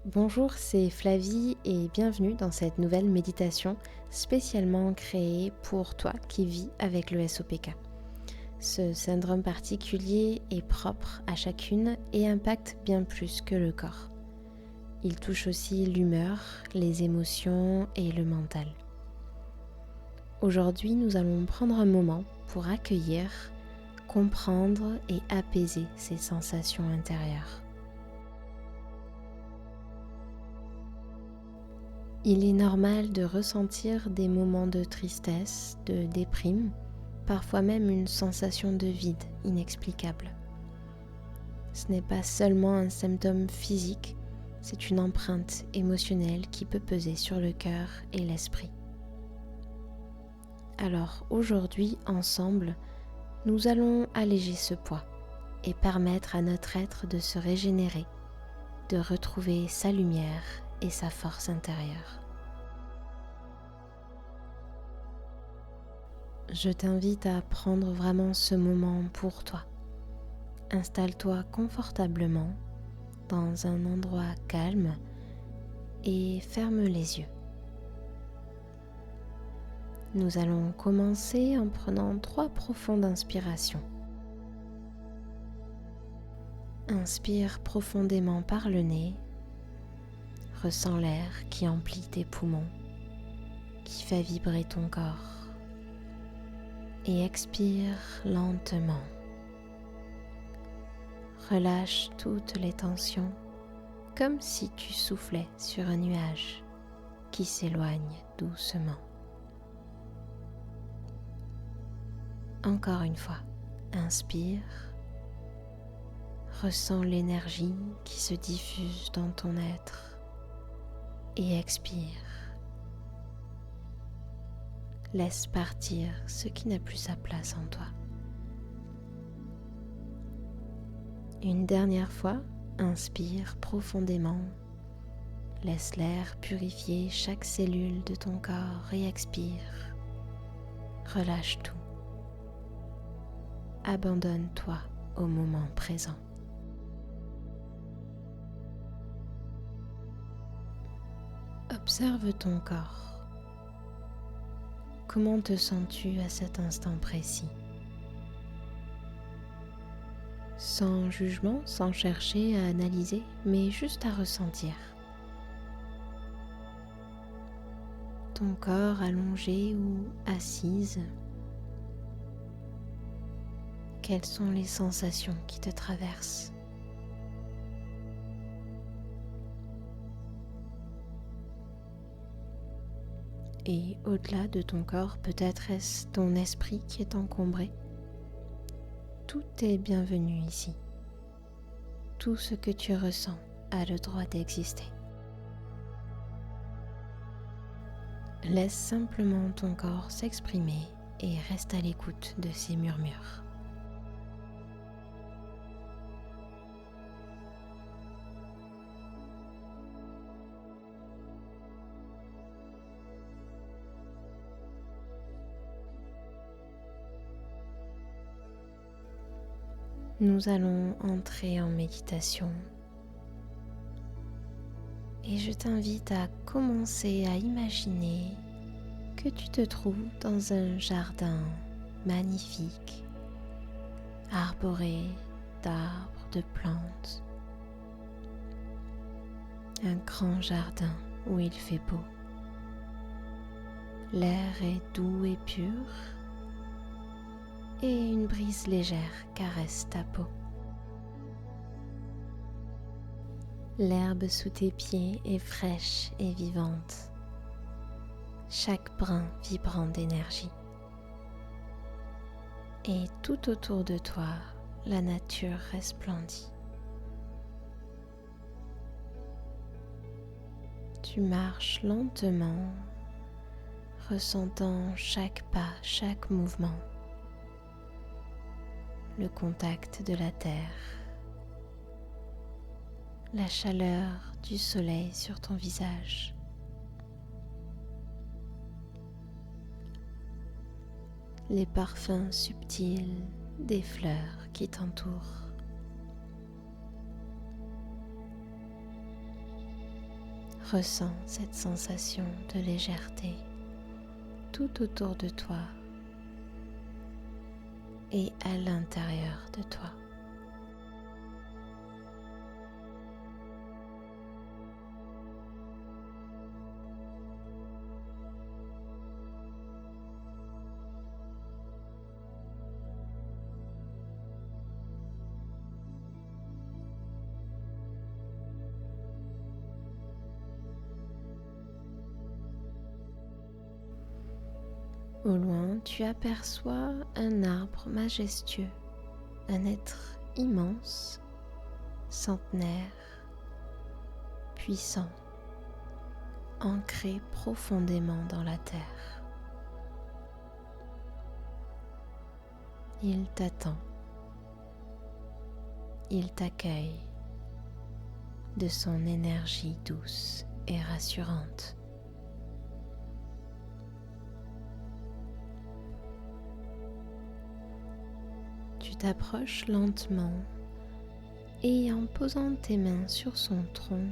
Bonjour, c'est Flavie et bienvenue dans cette nouvelle méditation spécialement créée pour toi qui vis avec le SOPK. Ce syndrome particulier est propre à chacune et impacte bien plus que le corps. Il touche aussi l'humeur, les émotions et le mental. Aujourd'hui, nous allons prendre un moment pour accueillir, comprendre et apaiser ces sensations intérieures. Il est normal de ressentir des moments de tristesse, de déprime, parfois même une sensation de vide inexplicable. Ce n'est pas seulement un symptôme physique, c'est une empreinte émotionnelle qui peut peser sur le cœur et l'esprit. Alors aujourd'hui, ensemble, nous allons alléger ce poids et permettre à notre être de se régénérer, de retrouver sa lumière et sa force intérieure. Je t'invite à prendre vraiment ce moment pour toi. Installe-toi confortablement dans un endroit calme et ferme les yeux. Nous allons commencer en prenant 3 profondes inspirations. Inspire profondément par le nez, ressens l'air qui emplit tes poumons, qui fait vibrer ton corps. Et expire lentement. Relâche toutes les tensions comme si tu soufflais sur un nuage qui s'éloigne doucement. Encore une fois, inspire, ressens l'énergie qui se diffuse dans ton être et expire. Laisse partir ce qui n'a plus sa place en toi. Une dernière fois, inspire profondément. Laisse l'air purifier chaque cellule de ton corps et expire. Relâche tout. Abandonne-toi au moment présent. Observe ton corps. Comment te sens-tu à cet instant précis? Sans jugement, sans chercher à analyser, mais juste à ressentir. Ton corps allongé ou assise. Quelles sont les sensations qui te traversent? Et au-delà de ton corps, peut-être est-ce ton esprit qui est encombré? Tout est bienvenu ici. Tout ce que tu ressens a le droit d'exister. Laisse simplement ton corps s'exprimer et reste à l'écoute de ses murmures. Nous allons entrer en méditation et je t'invite à commencer à imaginer que tu te trouves dans un jardin magnifique, arboré d'arbres, de plantes, un grand jardin où il fait beau. L'air est doux et pur et une brise légère caresse ta peau. L'herbe sous tes pieds est fraîche et vivante, chaque brin vibrant d'énergie. Et tout autour de toi, la nature resplendit. Tu marches lentement, ressentant chaque pas, chaque mouvement, le contact de la terre, la chaleur du soleil sur ton visage. Les parfums subtils des fleurs qui t'entourent. Ressens cette sensation de légèreté tout autour de toi et à l'intérieur de toi. Au loin, tu aperçois un arbre majestueux, un être immense, centenaire, puissant, ancré profondément dans la terre. Il t'attend, il t'accueille de son énergie douce et rassurante. Tu t'approches lentement et en posant tes mains sur son tronc,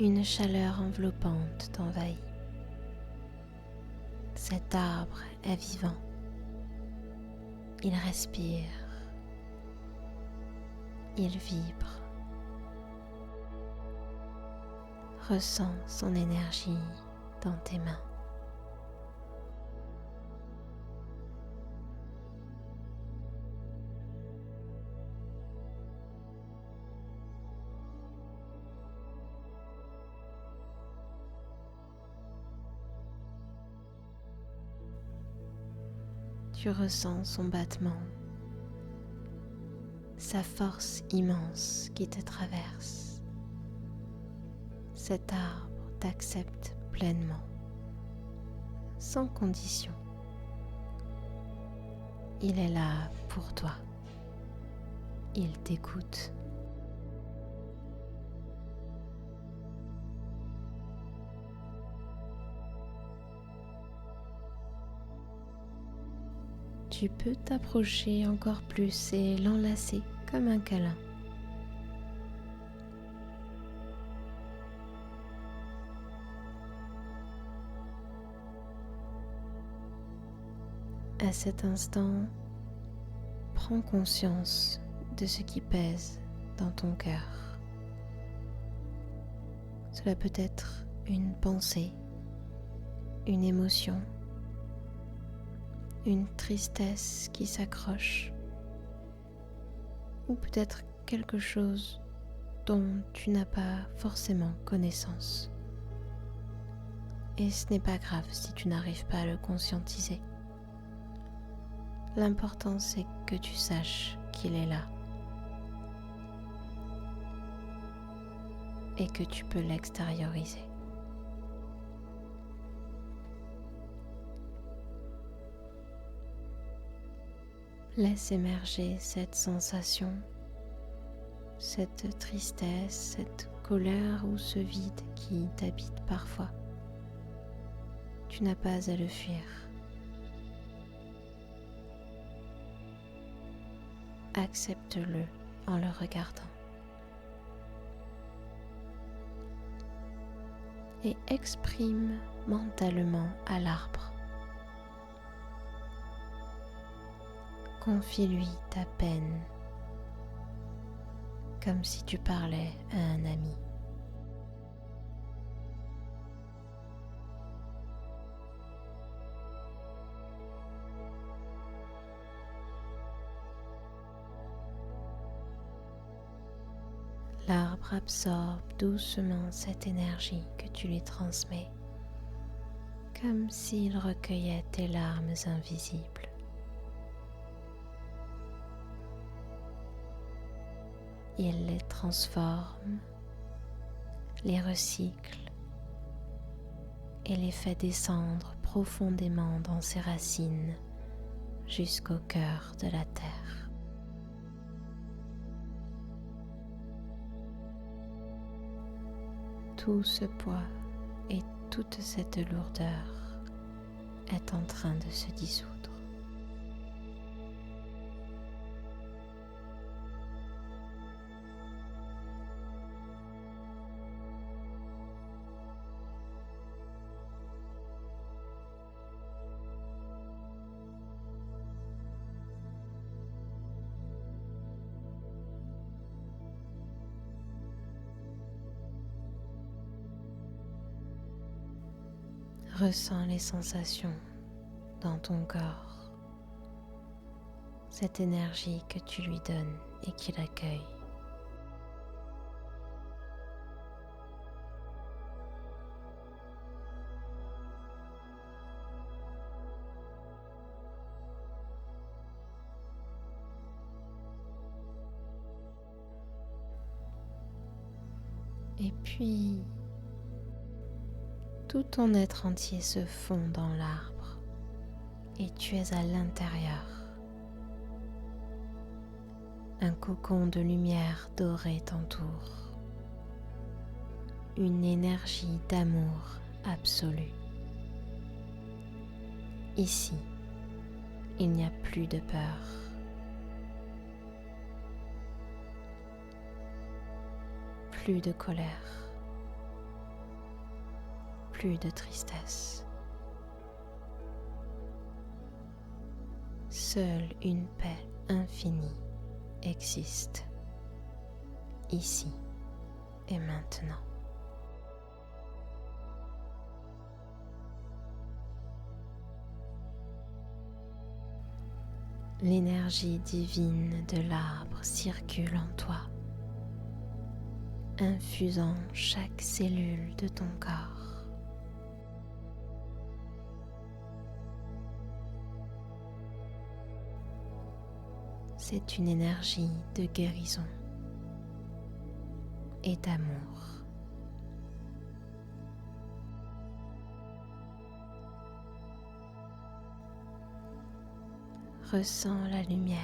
une chaleur enveloppante t'envahit. Cet arbre est vivant. Il respire. Il vibre. Ressens son énergie dans tes mains. Tu ressens son battement, sa force immense qui te traverse. Cet arbre t'accepte pleinement, sans condition. Il est là pour toi. Il t'écoute. Tu peux t'approcher encore plus et l'enlacer comme un câlin. À cet instant, prends conscience de ce qui pèse dans ton cœur. Cela peut être une pensée, une émotion, une tristesse qui s'accroche, ou peut-être quelque chose dont tu n'as pas forcément connaissance. Et ce n'est pas grave si tu n'arrives pas à le conscientiser. L'important c'est que tu saches qu'il est là et que tu peux l'extérioriser. Laisse émerger cette sensation, cette tristesse, cette colère ou ce vide qui t'habite parfois. Tu n'as pas à le fuir. Accepte-le en le regardant. Et exprime mentalement à l'arbre. Confie-lui ta peine, comme si tu parlais à un ami. L'arbre absorbe doucement cette énergie que tu lui transmets, comme s'il recueillait tes larmes invisibles. Il les transforme, les recycle et les fait descendre profondément dans ses racines jusqu'au cœur de la terre. Tout ce poids et toute cette lourdeur est en train de se dissoudre. Ressens les sensations dans ton corps, cette énergie que tu lui donnes et qu'il accueille. Et puis, tout ton être entier se fond dans l'arbre et tu es à l'intérieur. Un cocon de lumière dorée t'entoure. Une énergie d'amour absolu. Ici, il n'y a plus de peur. Plus de colère. Plus de tristesse. Seule une paix infinie existe, ici et maintenant. L'énergie divine de l'arbre circule en toi, infusant chaque cellule de ton corps. C'est une énergie de guérison et d'amour. Ressens la lumière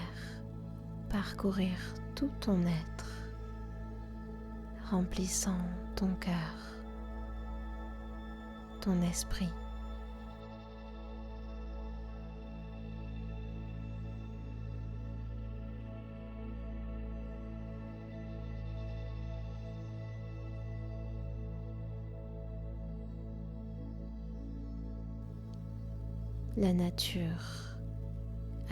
parcourir tout ton être, remplissant ton cœur, ton esprit. La nature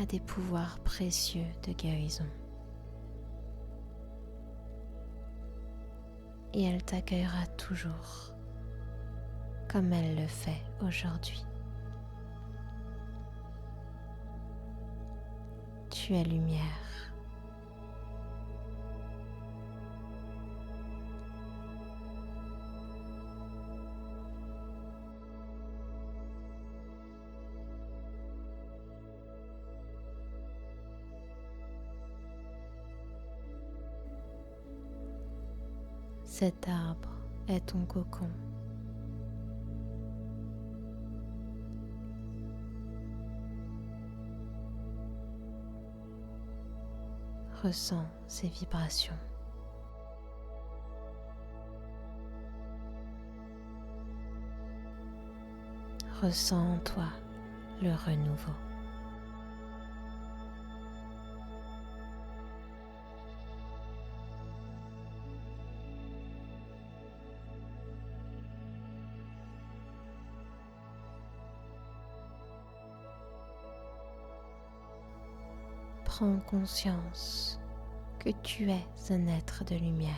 a des pouvoirs précieux de guérison et elle t'accueillera toujours comme elle le fait aujourd'hui. Tu es lumière. Cet arbre est ton cocon. Ressens ses vibrations. Ressens en toi le renouveau. Prends conscience que tu es un être de lumière.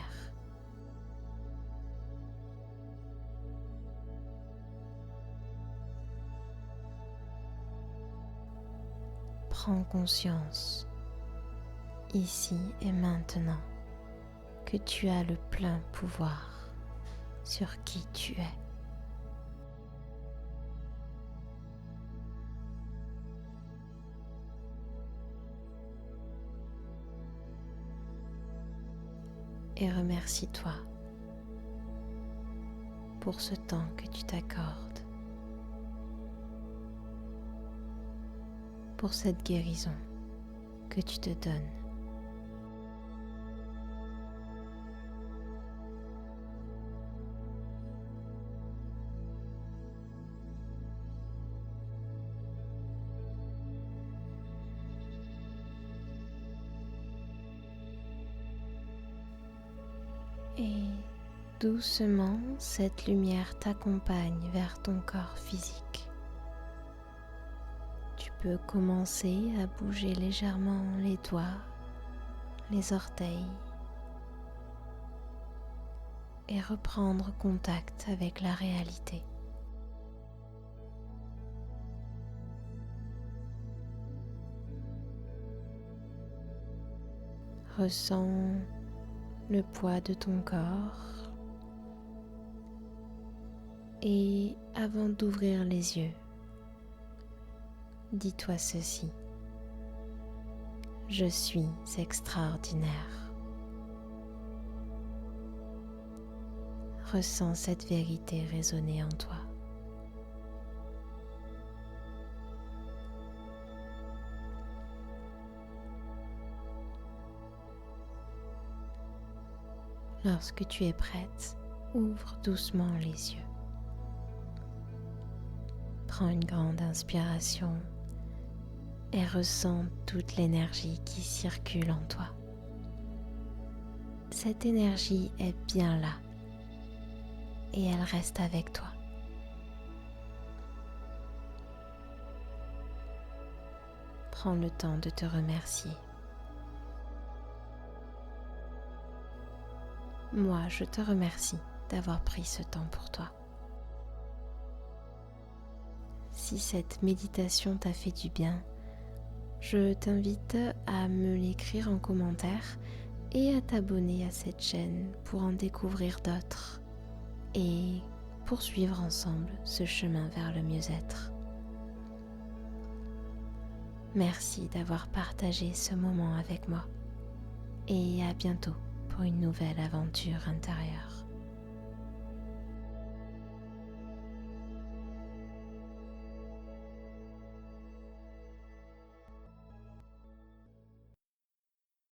Prends conscience, ici et maintenant, que tu as le plein pouvoir sur qui tu es. Et remercie-toi pour ce temps que tu t'accordes, pour cette guérison que tu te donnes. Et doucement, cette lumière t'accompagne vers ton corps physique. Tu peux commencer à bouger légèrement les doigts, les orteils et reprendre contact avec la réalité. Ressens le poids de ton corps et avant d'ouvrir les yeux, dis-toi ceci: je suis extraordinaire. Ressens cette vérité résonner en toi. Lorsque tu es prête, ouvre doucement les yeux. Prends une grande inspiration et ressens toute l'énergie qui circule en toi. Cette énergie est bien là et elle reste avec toi. Prends le temps de te remercier. Moi, je te remercie d'avoir pris ce temps pour toi. Si cette méditation t'a fait du bien, je t'invite à me l'écrire en commentaire et à t'abonner à cette chaîne pour en découvrir d'autres et poursuivre ensemble ce chemin vers le mieux-être. Merci d'avoir partagé ce moment avec moi et à bientôt pour une nouvelle aventure intérieure.